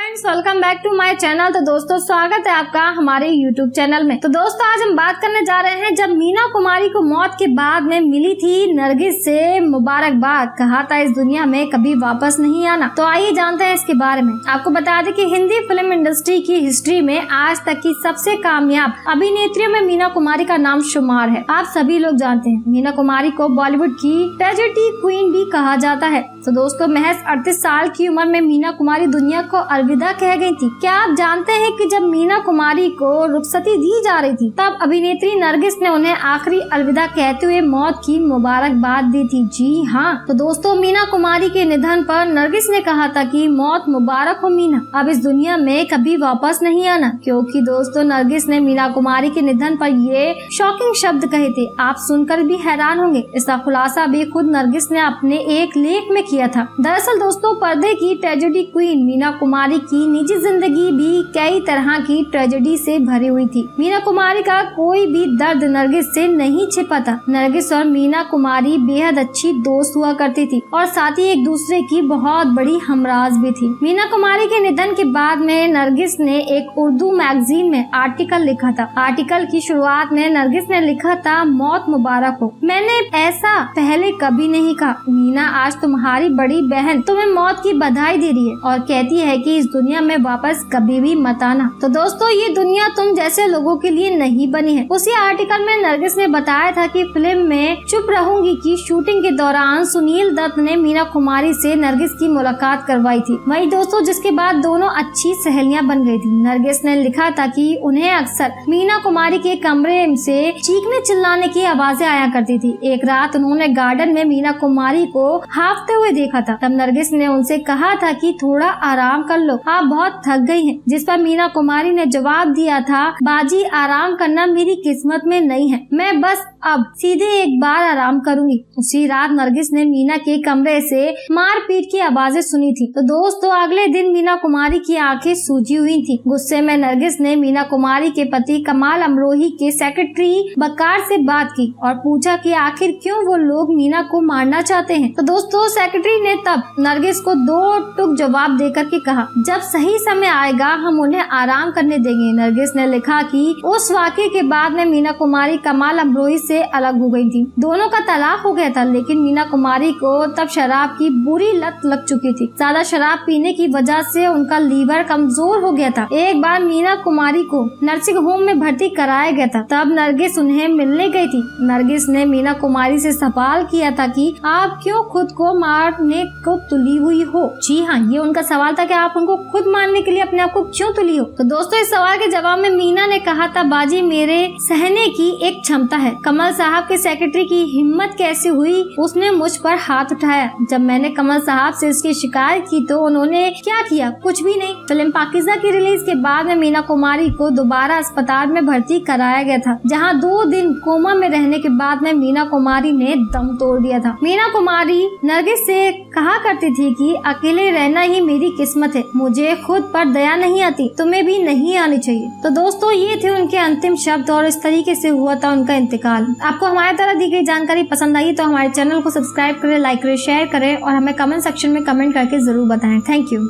Friends, welcome back to my channel. तो दोस्तों, स्वागत है आपका हमारे यूट्यूब चैनल में। तो दोस्तों, आज हम बात करने जा रहे हैं जब मीना कुमारी को मौत के बाद में मिली थी नरगिस से मुबारकबाद, कहा था इस दुनिया में कभी वापस नहीं आना। तो आइए जानते हैं इसके बारे में। आपको बता दें कि हिंदी फिल्म इंडस्ट्री की हिस्ट्री में आज तक की सबसे कामयाब अभिनेत्रियों में मीना कुमारी का नाम शुमार है। आप सभी लोग जानते हैं मीना कुमारी को बॉलीवुड की ट्रेजेडी क्वीन भी कहा जाता है। तो दोस्तों, महज 38 साल की उम्र में मीना कुमारी दुनिया को अलविदा कह गई थी। क्या आप जानते हैं कि जब मीना कुमारी को रुखसती दी जा रही थी तब अभिनेत्री नरगिस ने उन्हें आखिरी अलविदा कहते हुए मौत की मुबारकबाद दी थी। जी हाँ, तो दोस्तों, मीना कुमारी के निधन पर नरगिस ने कहा था कि मौत मुबारक हो मीना, अब इस दुनिया में कभी वापस नहीं आना। क्योंकि दोस्तों, नरगिस ने मीना कुमारी के निधन पर ये शॉकिंग शब्द कहे थे। आप सुनकर भी हैरान होंगे। इसका खुलासा भी खुद नरगिस ने अपने एक लेख में किया था। दरअसल दोस्तों, पर्दे की ट्रेजेडी क्वीन मीना कुमारी की निजी जिंदगी भी कई तरह की ट्रेजेडी से भरी हुई थी। मीना कुमारी का कोई भी दर्द नरगिस से नहीं छिपा था। नरगिस और मीना कुमारी बेहद अच्छी दोस्त हुआ करती थी और साथ ही एक दूसरे की बहुत बड़ी हमराज भी थी। मीना कुमारी के निधन के बाद में नरगिस ने एक उर्दू मैगजीन में आर्टिकल लिखा था। आर्टिकल की शुरुआत में नरगिस ने लिखा था, मौत मुबारक हो, मैंने ऐसा पहले कभी नहीं कहा। मीना, आज तुम्हारी बड़ी बहन तुम्हें मौत की बधाई दे रही है और कहती है कि इस दुनिया में वापस कभी भी मत आना। तो दोस्तों, ये दुनिया तुम जैसे लोगों के लिए नहीं बनी है। उसी आर्टिकल में नरगिस ने बताया था कि फिल्म में चुप रहूंगी की शूटिंग के दौरान सुनील दत्त ने मीना कुमारी से नरगिस की मुलाकात करवाई थी। वही दोस्तों, जिसके बाद दोनों अच्छी सहेलियां बन गई थी। नरगिस ने लिखा था कि उन्हें अक्सर मीना कुमारी के कमरे से चीखने चिल्लाने की आवाजें आया करती थी। एक रात उन्होंने गार्डन में मीना कुमारी को हाफते हुए देखा था। तब नरगिस ने उनसे कहा था कि थोड़ा आराम कर लो, आप बहुत थक गई हैं। जिस पर मीना कुमारी ने जवाब दिया था, बाजी, आराम करना मेरी किस्मत में नहीं है, मैं बस अब सीधे एक बार आराम करूंगी। उसी रात नरगिस ने मीना के कमरे से मारपीट की आवाजें सुनी थी। तो दोस्तों, अगले दिन मीना कुमारी की आंखें सूजी हुई थी। गुस्से में नरगिस ने मीना कुमारी के पति कमाल अमरोही के सेक्रेटरी बकार से बात की और पूछा कि आखिर क्यों वो लोग मीना को मारना चाहते हैं। तो दोस्तों, सेक्रेटरी ने तब नरगिस को दो टुक जवाब देकर के कहा, जब सही समय आएगा हम उन्हें आराम करने देंगे। नरगिस ने लिखा कि उस वाक़ये के बाद में मीना कुमारी कमाल अमरोही से अलग हो गई थी। दोनों का तलाक हो गया था, लेकिन मीना कुमारी को तब शराब की बुरी लत लग चुकी थी। ज्यादा शराब पीने की वजह से उनका लीवर कमजोर हो गया था। एक बार मीना कुमारी को नर्सिंग होम में भर्ती कराया गया था। तब नरगिस उन्हें मिलने गई थी। नरगिस ने मीना कुमारी से सवाल किया था कि आप क्यों खुद को मारने को तुली हुई हो। जी हाँ, ये उनका सवाल था कि आप उनको खुद मारने के लिए अपने आप को क्यों तुली हो। तो दोस्तों, इस सवाल के जवाब में मीना ने कहा था, बाजी, मेरे सहने की एक क्षमता है। कमल साहब के सेक्रेटरी की हिम्मत कैसे हुई, उसने मुझ पर हाथ उठाया। जब मैंने कमल साहब से इसकी शिकायत की तो उन्होंने क्या किया, कुछ भी नहीं। फिल्म पाकीज़ा की रिलीज के बाद में मीना कुमारी को दोबारा अस्पताल में भर्ती कराया गया था, जहां 2 दिन कोमा में रहने के बाद में मीना कुमारी ने दम तोड़ दिया था। मीना कुमारी नरगिस से कहा करती थी कि अकेले रहना ही मेरी किस्मत है, मुझे खुद पर दया नहीं आती, तुम्हें भी नहीं आनी चाहिए। तो दोस्तों, ये थे उनके अंतिम शब्द और इस तरीके से हुआ था उनका इंतकाल। आपको हमारे द्वारा दी गई जानकारी पसंद आई तो हमारे चैनल को सब्सक्राइब करें, लाइक करें, शेयर करें और हमें कमेंट सेक्शन में कमेंट करके जरूर बताएं। Thank you.